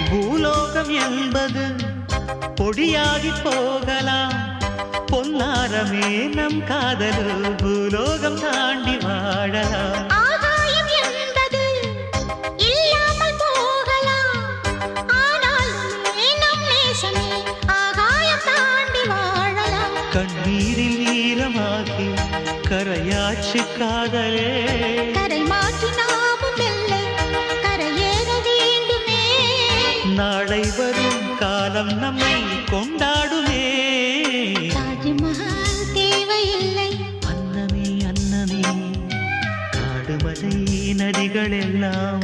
பூலோகம் என்பது பொடியாகி போகலாம், பொன்னாரமே நம் காதல் பூலோகம் தாண்டி வாழலாம். ஆகாயம் என்பது இல்லாமல் போகலாம், ஆனாலுமே நம் நேசமே ஆகாயம் தாண்டி வாழலாம். கண்ணீரில் ஈரமாகி கரையாச்சு காதலே, கரை மாற்றி நாமும் இல்லை கரையேற வேண்டுமே. நாளை வரும் காலம் நம்மை கொண்டாடுமே. தாஜ்மஹால் தேவையில்லை அன்னமே அன்னமே, காடுமலை நதிகள் எல்லாம்